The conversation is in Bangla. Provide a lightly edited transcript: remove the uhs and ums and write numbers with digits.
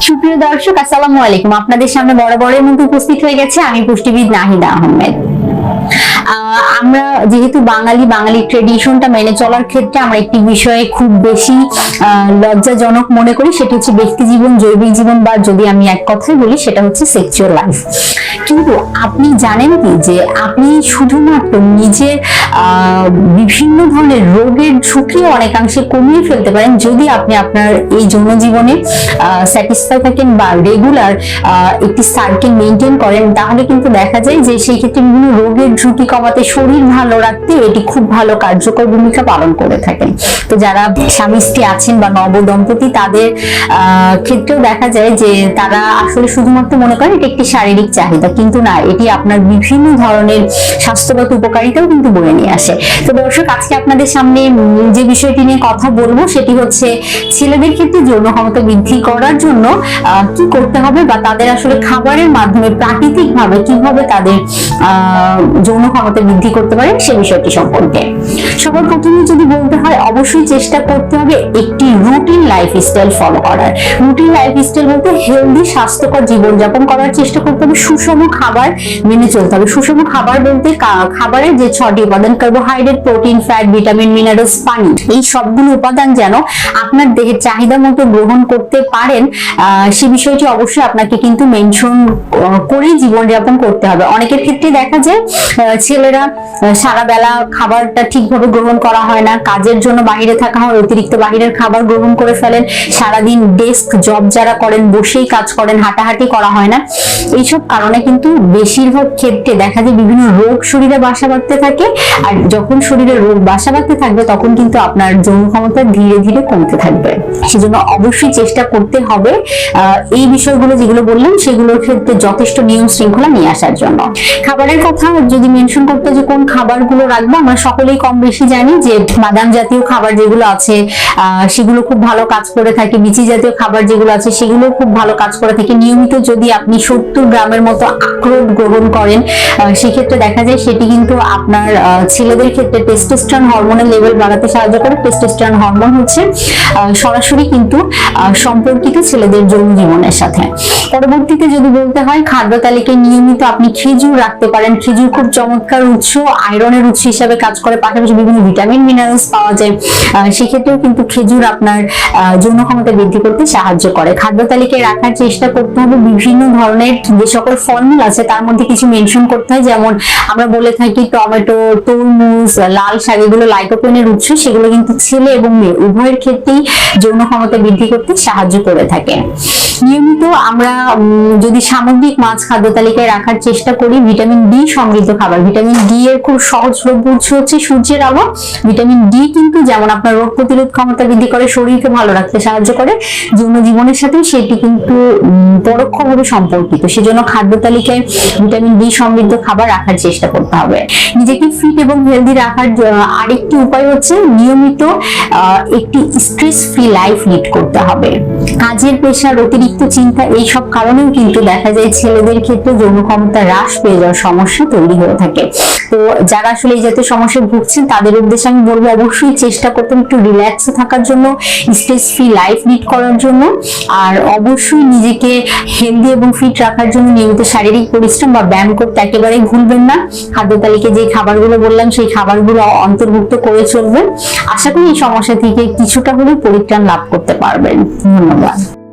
সুপ্রিয় দর্শক, আসসালামু আলাইকুম। আপনাদের সামনে বরাবরের মধ্যে উপস্থিত হয়ে গেছে আমি পুষ্টিবিদ নাহিদা আহমেদ। আমরা যেহেতু বাঙালি ট্রেডিশনটা মেনে চলার ক্ষেত্রে আমরা একটি বিষয়ে খুব বেশি লজ্জাজনক মনে করি, সেটা হচ্ছে ব্যক্তি জীবন, জৈবিক জীবন, বা যদি আমি এক কথায় বলি সেটা হচ্ছে সেক্সুয়াল লাইফ। কিন্তু আপনি জানেন কি যে আপনি শুধুমাত্র নিজের বিভিন্ন ধরনের রোগের ঝুঁকি অনেকাংশে কমিয়ে ফেলতে পারেন যদি আপনি আপনার এই যৌন জীবনে স্যাটিসফাই থাকেন বা রেগুলার একটি সার্কেল মেনটেন করেন। তাহলে কিন্তু দেখা যায় যে সেই ক্ষেত্রে বিভিন্ন রোগের ঝুঁকি কমাতে, শরীর ভালো রাখতে এটি খুব ভালো কার্যকর ভূমিকা পালন করে থাকেন। তো যারা স্বামী স্ত্রী আছেন বা নবদম্পতি, তাদের ক্ষেত্রেও দেখা যায় যে তারা আসলে শুধুমাত্র মনে করেন এটি একটি শারীরিক চাহিদা, কিন্তু না, এটি আপনার বিভিন্ন ধরনের স্বাস্থ্যগত উপকারিতাও কিন্তু বয়ে নিয়ে আসে। তো দর্শক, আজকে আপনাদের সামনে যে বিষয়টি নিয়ে কথা বলবো সেটি হচ্ছে ছেলেদের ক্ষেত্রে যৌন ক্ষমতা বৃদ্ধি করার জন্য কি করতে হবে, বা তাদের আসলে খাবারের মাধ্যমে প্রাকৃতিক ভাবে কিভাবে তাদের যৌন ক্ষমতা বৃদ্ধি করতে পারে সে বিষয়টি সম্পর্কে। সবার প্রথমে যদি বলতে হয়, অবশ্যই চেষ্টা করতে হবে একটি রুটিন লাইফস্টাইল ফলো করার। রুটিন লাইফস্টাইল বলতে হেলদি, স্বাস্থ্যকর জীবনযাপন করার চেষ্টা করতে হবে, সুষম খাবার মেনে চলতে হবে। সুষম খাবার বলতে খাবারের যে 6টি উপাদান, carbohydrate, protein, fat, vitamin, minerals, পানি, এই সবগুলো উপাদান যেন আপনার দেহের চাহিদা মতো গ্রহণ করতে পারেন, সে বিষয়টি অবশ্যই আপনাকে কিন্তু মেনশন করেই জীবনযাপন করতে হবে। অনেকের ক্ষেত্রে দেখা যায় ছেলেরা সারা বেলা খাবারটা ঠিকভাবে গ্রহণ করা হয় না, কাজের জন্য বাইরে থাকা হয়, অতিরিক্ত বাহিরের খাবার গ্রহণ করে ফেলেন, সারাদিন ডেস্ক জব যারা করেন বসেই কাজ করেন, হাঁটাহাঁটি করা হয় না। এইসব কারণে কিন্তু বেশিরভাগ ক্ষেত্রে দেখা যায় বিভিন্ন রোগ শরীরে বাসা বাঁধতে থাকে, আর যখন শরীরে রোগ বাসা বাঁধতে থাকবে তখন কিন্তু আপনার যৌন ক্ষমতা ধীরে ধীরে কমতে থাকবে। সেজন্য অবশ্যই চেষ্টা করতে হবে এই বিষয়গুলো যেগুলো বললাম সেগুলোর ক্ষেত্রে যথেষ্ট নিয়ম শৃঙ্খলা নিয়ে আসার জন্য। খাবারের কথা যদি মেনশন করতে, যে কোন খাবারগুলো রাখবো, আমরা সকলেই কম বেশি জানি যে বাদাম জাতীয় খাবার যেগুলো আছে সেগুলো খুব ভালো কাজ করে থাকে, বিচি জাতীয় খাবার যেগুলো আছে সেগুলো খুব ভালো কাজ করে থাকে। নিয়মিত যদি আপনি 70 গ্রামের মতো আখরোট গ্রহণ করেন, সেক্ষেত্রে দেখা যায় সেটি কিন্তু আপনার ছেলেদের ক্ষেত্রে টেস্টোস্টেরন হরমোনের লেভেল বাড়াতে সাহায্য করে। টেস্টোস্টেরন হরমোন হচ্ছে সরাসরি কিন্তু সম্পর্কিত ছেলেদের যৌন জীবনের সাথে। পরবর্তীতে যদি বলতে হয়, খাদ্য তালিকায় নিয়মিত আপনি খেজুর রাখতে পারেন। খেজুর খুব চমৎকার উৎস, আয়রনের উৎস হিসাবে কাজ করে, পাশাপাশি বিভিন্ন ভিটামিন, মিনারেলস পাওয়া যায়। সেক্ষেত্রেও কিন্তু খেজুর আপনার যৌন ক্ষমতা বৃদ্ধি করতে সাহায্য করে। খাদ্য তালিকায় রাখার চেষ্টা করতে হবে বিভিন্ন ধরনের যে সকল ফলমূল আছে তার মধ্যে কিছু মেনশন করতে হয়, যেমন আমরা বলে থাকি টমেটো, তরমুজ, লাল শাক, এগুলো লাইকোপেনের উৎস, সেগুলো কিন্তু ছেলে এবং মেয়ে উভয়ের ক্ষেত্রেই যৌন ক্ষমতা বৃদ্ধি করতে সাহায্য করে থাকে। নিয়মিত আমরা যদি সামুদ্রিক মাছ খাদ্য তালিকায় রাখার চেষ্টা করি, ভিটামিন ডি সমৃদ্ধ খাবার। ভিটামিন ডি এর খুব সহজলভ্য উৎস হচ্ছে সূর্যের আলো। ভিটামিন ডি কিন্তু যেমন আপনার রোগ প্রতিরোধ ক্ষমতা বৃদ্ধি করে, শরীরকে ভালো রাখতে সাহায্য করে, যৌন জীবনের সাথে সেটি কিন্তু পরোক্ষভাবে সম্পর্কিত। সেজন্য খাদ্য তালিকায় ভিটামিন ডি সমৃদ্ধ খাবার রাখার চেষ্টা করতে হবে। নিজেকে ফিট এবং হেলদি রাখার আরেকটি উপায় হচ্ছে নিয়মিত একটি স্ট্রেস ফ্রি লাইফ লিড করতে হবে। কাজের প্রেশার, অতিরিক্ত চিন্তা, এইসব কারণেও কিন্তু দেখা যায় ছেলেদের ক্ষেত্রে যৌন ক্ষমতা হ্রাস পেয়ে যাওয়ার সমস্যা তৈরি হয়ে থাকে। তো যারা আসলে এই জাতীয় সমস্যায় ভুগছেন তাদের উদ্দেশ্যে আমি বলবো অবশ্যই চেষ্টা করতে একটু রিল্যাক্সে থাকার জন্য, স্ট্রেস ফ্রি লাইফ লিড করার জন্য, আর অবশ্যই নিজেকে হেলদি এবং ফিট রাখার জন্য নিয়মিত শারীরিক পরিশ্রম বা ব্যায়াম করতে একেবারেই ভুলবেন না। খাদ্য তালিকায় যে খাবারগুলো বললাম সেই খাবারগুলো অন্তর্ভুক্ত করে চলবেন। আশা করি এই সমস্যা থেকে কিছুটা হলেও পরিত্রাণ লাভ করতে পারবেন। ধন্যবাদ।